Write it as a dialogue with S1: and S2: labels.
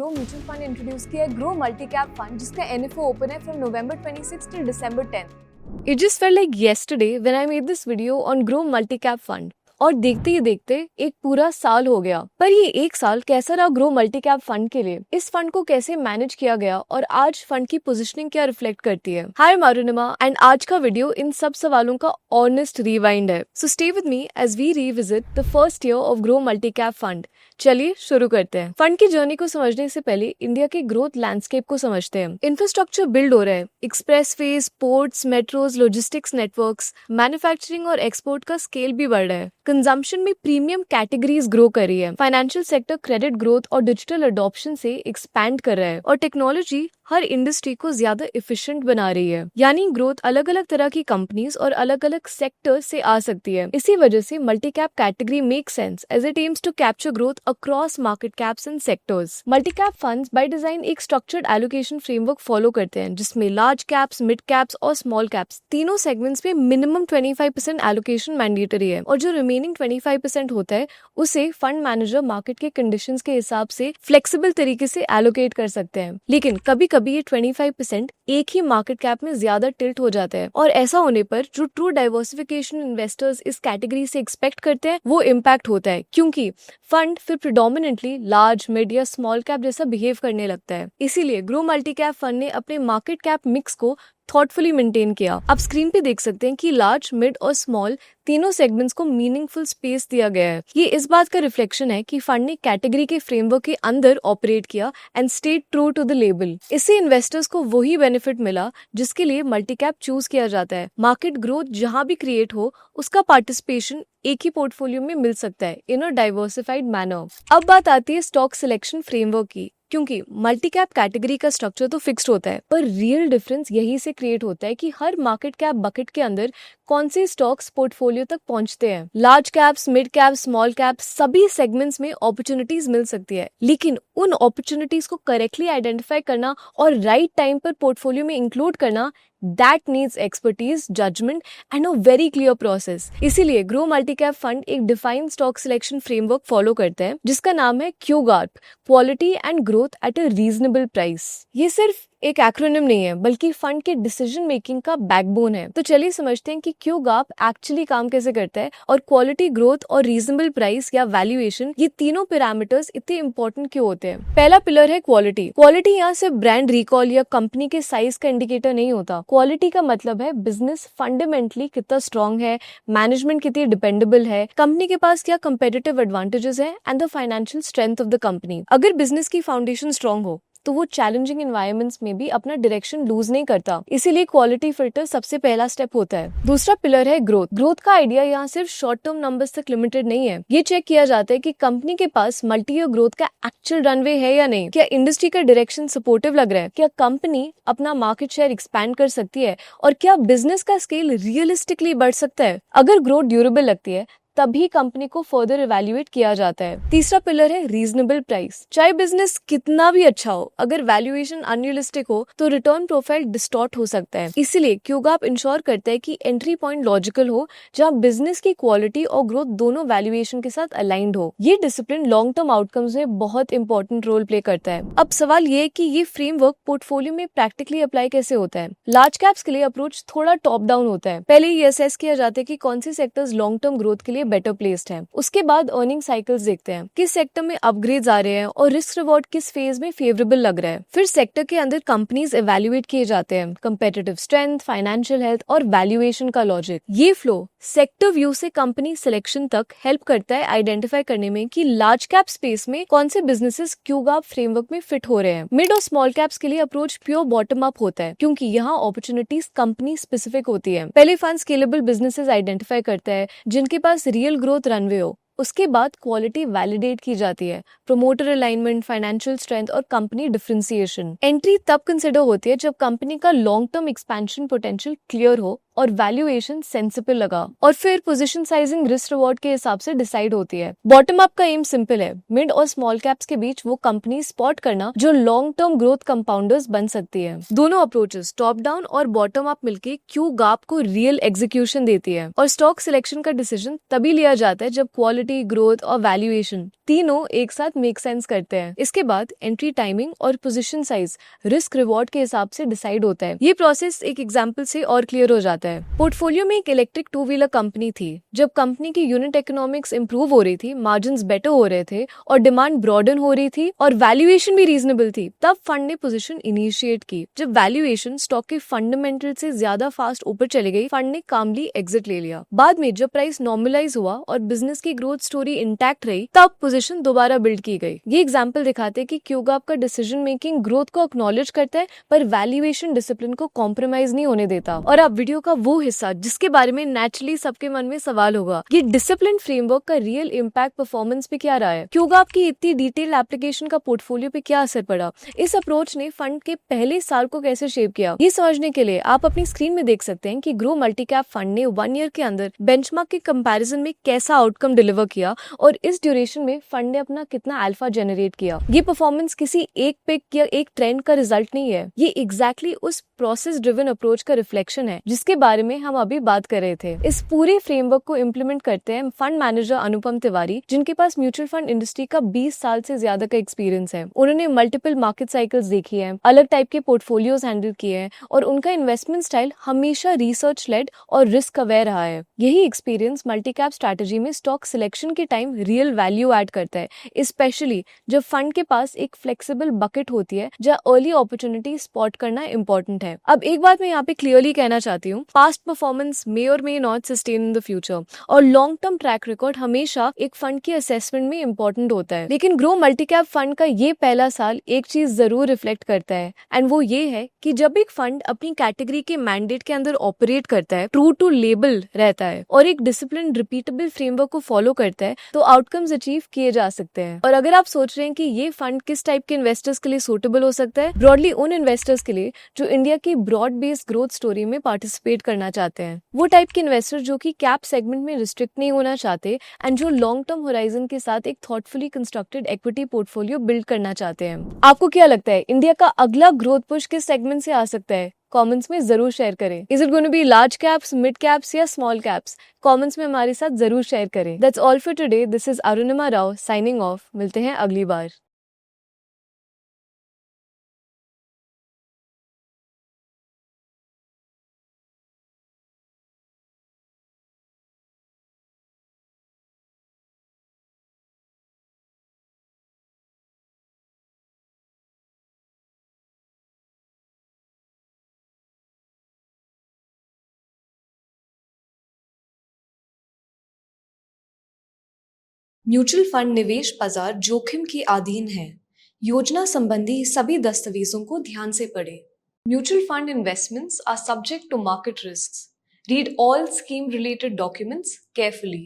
S1: Grow mutual fund introduce किया है grow multi cap fund जिसका एनएफओ ओपन है from November 26 till December 10th. It just felt like yesterday when I made this video on Grow Multi-Cap Fund. और देखते ही देखते एक पूरा साल हो गया। पर ये एक साल कैसा रहा ग्रो मल्टी कैप फंड के लिए? इस फंड को कैसे मैनेज किया गया और आज फंड की पोजीशनिंग क्या रिफ्लेक्ट करती है? हाय मारुनिमा एंड आज का वीडियो इन सब सवालों का ऑनेस्ट रिवाइंड है। So stay with me as we revisit the first year of Groww multi cap fund. चलिए शुरू करते हैं। फंड की जर्नी को समझने से पहले इंडिया के ग्रोथ लैंडस्केप को समझते हैं। इंफ्रास्ट्रक्चर बिल्ड हो रहा है, expressways, ports, metros, logistics networks, manufacturing और एक्सपोर्ट का स्केल भी बढ़ रहा है। कंजम्पशन में प्रीमियम कैटेगरीज ग्रो कर रही है। फाइनेंशियल सेक्टर क्रेडिट ग्रोथ और डिजिटल अडॉप्शन से एक्सपैंड कर रहा है और टेक्नोलॉजी हर इंडस्ट्री को ज्यादा एफिशिएंट बना रही है। यानी ग्रोथ अलग अलग तरह की कंपनीज और अलग अलग सेक्टर से आ सकती है। इसी वजह से multi cap category make sense as it aims to capture growth across market caps and sectors. Multi cap funds by design एक स्ट्रक्चर्ड एलोकेशन फ्रेमवर्क फॉलो करते हैं जिसमें लार्ज कैप्स, मिड कैप्स और स्मॉल कैप्स तीनों segments में minimum 25% allocation mandatory है और जो रिमेनिंग 25% होता है उसे फंड मैनेजर मार्केट के कंडीशंस के हिसाब से फ्लेक्सिबल तरीके से एलोकेट कर सकते हैं। लेकिन कभी कभी ये 25% एक ही मार्केट कैप में ज्यादा टिल्ट हो जाता है और ऐसा होने पर जो ट्रू डाइवर्सिफिकेशन इन्वेस्टर्स इस कैटेगरी से एक्सपेक्ट करते हैं वो इम्पैक्ट होता है, क्योंकि फंड फिर प्रिडोमिनेंटली लार्ज, मिड या स्मॉल कैप जैसा बिहेव करने लगता है। इसीलिए ग्रो मल्टी कैप फंड ने अपने मार्केट कैप मिक्स को थॉटफुली मेंटेन किया। आप स्क्रीन पे देख सकते हैं कि लार्ज, मिड और स्मॉल तीनों सेगमेंट्स को मीनिंगफुल स्पेस दिया गया है। ये इस बात का रिफ्लेक्शन है कि फंड ने कैटेगरी के फ्रेमवर्क के अंदर ऑपरेट किया and stayed true to the label. इससे इन्वेस्टर्स को वही बेनिफिट मिला जिसके लिए मल्टी कैप चूज किया जाता है। मार्केट ग्रोथ जहां भी क्रिएट हो उसका पार्टिसिपेशन एक ही पोर्टफोलियो में मिल सकता है इन अ डाइवर्सिफाइड मैनर। अब बात आती है स्टॉक सिलेक्शन फ्रेमवर्क की, क्योंकि मल्टी कैप कैटेगरी का स्ट्रक्चर तो फिक्स्ड होता है पर रियल डिफरेंस यही से क्रिएट होता है कि हर मार्केट कैप बकेट के अंदर कौन से स्टॉक्स पोर्टफोलियो तक पहुंचते हैं। Large caps, mid caps, small caps सभी सेगमेंट्स में अपॉर्चुनिटीज मिल सकती है, लेकिन उन अपॉर्चुनिटीज को करेक्टली आइडेंटिफाई करना और राइट टाइम पर पोर्टफोलियो में इंक्लूड करना that needs expertise, judgment and a very clear process. इसीलिए ग्रो मल्टी कैप फंड एक defined stock selection framework follow करते हैं जिसका नाम है QGARP, quality and growth at a reasonable price. ये सिर्फ एक एक्रोनिम नहीं है बल्कि फंड के डिसीजन मेकिंग का बैकबोन है। तो चलिए समझते हैं कि QGARP एक्चुअली काम कैसे करता है और क्वालिटी, ग्रोथ और रीजनेबल प्राइस या वैल्यूएशन ये तीनों पैरामीटर्स इतने इंपॉर्टेंट क्यों होते हैं। पहला पिलर है क्वालिटी। क्वालिटी यहाँ सिर्फ ब्रांड रिकॉल या कंपनी के साइज का इंडिकेटर नहीं होता। क्वालिटी का मतलब है बिजनेस फंडामेंटली कितना स्ट्रॉन्ग है, मैनेजमेंट कितनी डिपेंडेबल है, कंपनी के पास क्या कंपेटिटिव एडवांटेजेस है and the financial strength of the company. अगर बिजनेस की फाउंडेशन स्ट्रॉन्ग हो तो वो चैलेंजिंग एनवायरनमेंट्स में भी अपना डायरेक्शन लूज नहीं करता। इसीलिए क्वालिटी फिल्टर सबसे पहला स्टेप होता है। दूसरा पिलर है ग्रोथ। ग्रोथ का आइडिया यहाँ सिर्फ शॉर्ट टर्म नंबर्स तक लिमिटेड नहीं है। ये चेक किया जाता है कि कंपनी के पास मल्टी ईयर ग्रोथ का एक्चुअल रनवे है या नहीं, क्या इंडस्ट्री का डायरेक्शन सपोर्टिव लग रहा है, क्या कंपनी अपना मार्केट शेयर एक्सपैंड कर सकती है और क्या बिजनेस का स्केल रियलिस्टिकली बढ़ सकता है। अगर ग्रोथ ड्यूरेबल लगती है तभी कंपनी को फर्दर इवैल्यूएट किया जाता है। तीसरा पिलर है रीजनेबल प्राइस। चाहे बिजनेस कितना भी अच्छा हो, अगर वैल्यूएशन अनरियलिस्टिक हो तो रिटर्न प्रोफाइल डिस्टॉर्ट हो सकता है। इसीलिए QGARP इंश्योर करता है कि एंट्री पॉइंट लॉजिकल हो जहां बिजनेस की क्वालिटी और ग्रोथ दोनों वैल्यूएशन के साथ अलाइंड हो। ये डिसिप्लिन लॉन्ग टर्म आउटकम्स में बहुत इंपॉर्टेंट रोल प्ले करता है। अब सवाल ये है कि ये फ्रेमवर्क पोर्टफोलियो में प्रैक्टिकली अप्लाई कैसे होता है। लार्ज कैप्स के लिए अप्रोच थोड़ा टॉप डाउन होता है। पहले ये असेस किया जाता है कि कौन से सेक्टर्स लॉन्ग टर्म ग्रोथ के लिए बेटर प्लेस्ड है। उसके बाद अर्निंग साइकिल्स देखते हैं, किस सेक्टर में अपग्रेड्स आ रहे हैं और रिस्क रिवॉर्ड किस फेज में फेवरेबल लग रहा है। फिर सेक्टर के अंदर कंपनीज इवैल्यूएट किए जाते हैं, कंपेटिटिव स्ट्रेंथ, फाइनेंशियल हेल्थ और वैल्यूएशन का लॉजिक। ये फ्लो सेक्टर व्यू से कंपनी सिलेक्शन तक हेल्प करता है आइडेंटिफाई करने में कि लार्ज कैप स्पेस में कौन से बिजनेसेस QGARP फ्रेमवर्क में फिट हो रहे हैं। मिड और स्मॉल कैप्स के लिए अप्रोच प्योर बॉटम अप होता है, क्योंकि यहाँ अपॉर्चुनिटीज कंपनी स्पेसिफिक होती है। पहले फंड स्केलेबल बिजनेसेस आइडेंटिफाई करता है जिनके पास रियल ग्रोथ रनवे हो। उसके बाद क्वालिटी वैलिडेट की जाती है, प्रमोटर अलाइनमेंट, फाइनेंशियल स्ट्रेंथ और कंपनी डिफरेंशिएशन। एंट्री तब कंसिडर होती है जब कंपनी का long term expansion potential clear हो और वैल्यूएशन सेंसिबल लगा, और फिर पोजीशन साइजिंग रिस्क रिवॉर्ड के हिसाब से डिसाइड होती है। बॉटम अप का एम सिंपल है, मिड और स्मॉल कैप्स के बीच वो कंपनी स्पॉट करना जो लॉन्ग टर्म ग्रोथ कंपाउंडर्स बन सकती है। दोनों अप्रोचेस टॉप डाउन और बॉटम अप मिलके QGARP को रियल एग्जीक्यूशन देती है और स्टॉक सिलेक्शन का डिसीजन तभी लिया जाता है जब क्वालिटी, ग्रोथ और वैल्यूएशन तीनों एक साथ मेक सेंस करते हैं। इसके बाद एंट्री टाइमिंग और पोजीशन साइज रिस्क रिवॉर्ड के हिसाब से डिसाइड होता है। ये प्रोसेस एक एग्जांपल से और क्लियर हो जाता है। पोर्टफोलियो में एक इलेक्ट्रिक टू व्हीलर कंपनी थी। जब कंपनी की यूनिट इकोनॉमिक्स इंप्रूव हो रही थी, मार्जिन्स बेटर हो रहे थे और डिमांड ब्रॉडन हो रही थी और वैल्यूएशन भी रीजनेबल थी, तब फंड ने पोजीशन इनिशिएट की। जब वैल्यूएशन स्टॉक के फंडामेंटल से ज्यादा फास्ट ऊपर चली गई, फंड ने कामली एग्जिट ले लिया। बाद में जब प्राइस नॉर्मलाइज हुआ और बिजनेस की ग्रोथ स्टोरी इंटैक्ट रही, तब पोजीशन दोबारा बिल्ड की गई। ये एग्जांपल दिखाते हैं कि क्यूगाप का डिसीजन मेकिंग ग्रोथ को एक्नॉलेज करता है पर वैल्यूएशन डिसिप्लिन को कॉम्प्रोमाइज नहीं होने देता। और अब वीडियो का वो हिस्सा जिसके बारे में नेचुरली सबके मन में सवाल होगा, ये डिसिप्लिन फ्रेमवर्क का रियल इम्पैक्ट परफॉर्मेंस पे क्या रहा है? क्यूगाप की इतनी डिटेल एप्लीकेशन का पोर्टफोलियो पे क्या असर पड़ा? इस अप्रोच ने फंड के पहले साल को कैसे शेप किया? ये समझने के लिए आप अपनी स्क्रीन में देख सकते हैं कि ग्रो मल्टीकैप फंड ने 1 ईयर के अंदर बेंचमार्क के कंपैरिजन में कैसा आउटकम डिलीवर किया और इस ड्यूरेशन में फंड ने अपना कितना अल्फा जनरेट किया। ये परफॉर्मेंस किसी एक पिक या एक ट्रेंड का रिजल्ट नहीं है, ये एग्जैक्टली उस प्रोसेस ड्रिवन अप्रोच का रिफ्लेक्शन है जिसके बारे में हम अभी बात कर रहे थे। इस पूरे फ्रेमवर्क को इम्प्लीमेंट करते हैं फंड मैनेजर अनुपम तिवारी, जिनके पास म्यूचुअल फंड इंडस्ट्री का 20 साल से ज्यादा का एक्सपीरियंस है। उन्होंने मल्टीपल मार्केट साइकिल्स देखी है, अलग टाइप के पोर्टफोलियोज हैंडल किए हैं और उनका इन्वेस्टमेंट स्टाइल हमेशा रिसर्च लेड और रिस्क अवेयर रहा है। यही एक्सपीरियंस मल्टीकैप स्ट्रैटेजी में स्टॉक सिलेक्शन के टाइम रियल वैल्यू ऐड करता है, स्पेशली जब फंड के पास एक फ्लेक्सिबल बकेट होती है जहाँ अर्ली अपॉर्चुनिटी स्पॉट करना इंपॉर्टेंट है। अब एक बात मैं यहाँ पे क्लियरली कहना चाहती हूँ, पास्ट परफॉर्मेंस मे और may not sustain in the future और लॉन्ग टर्म ट्रैक रिकॉर्ड हमेशा एक फंड की असेसमेंट में इंपॉर्टेंट होता है। लेकिन ग्रो मल्टीकैप फंड का ये पहला साल एक चीज जरूर रिफ्लेक्ट करता है, एंड वो ये है कि जब एक फंड अपनी कैटेगरी के मैंडेट के अंदर ऑपरेट करता है, ट्रू टू लेबल रहता है और एक डिसिप्लिन रिपीटेबल फ्रेमवर्क को फॉलो करता है, तो आउटकम्स अचीव किए जा सकते हैं। और अगर आप सोच रहे हैं कि ये फंड किस टाइप के इन्वेस्टर्स के लिए सूटेबल हो सकता है, ब्रॉडली उन इन्वेस्टर्स के लिए जो इंडिया की ब्रॉड बेस्ड ग्रोथ स्टोरी में पार्टिसिपेट करना चाहते हैं। वो टाइप के इन्वेस्टर जो कि कैप सेगमेंट में रिस्ट्रिक्ट नहीं होना चाहते एंड जो लॉन्ग टर्म होराइजन के साथ एक thoughtfully constructed equity portfolio build करना चाहते हैं। आपको क्या लगता है, इंडिया का अगला ग्रोथ पुश किस सेगमेंट से आ सकता है? कमेंट्स में जरूर शेयर करें। Is it going to be large caps, mid caps या स्मॉल कैप्स? कमेंट्स में हमारे साथ जरूर शेयर करें। That's all for today. This is Arunima Rao signing off. मिलते हैं अगली बार। म्यूचुअल फंड निवेश बाजार जोखिम की अधीन है। योजना संबंधी सभी दस्तावेजों को ध्यान से पढ़ें। Mutual fund investments are subject to market risks. Read all scheme related documents carefully.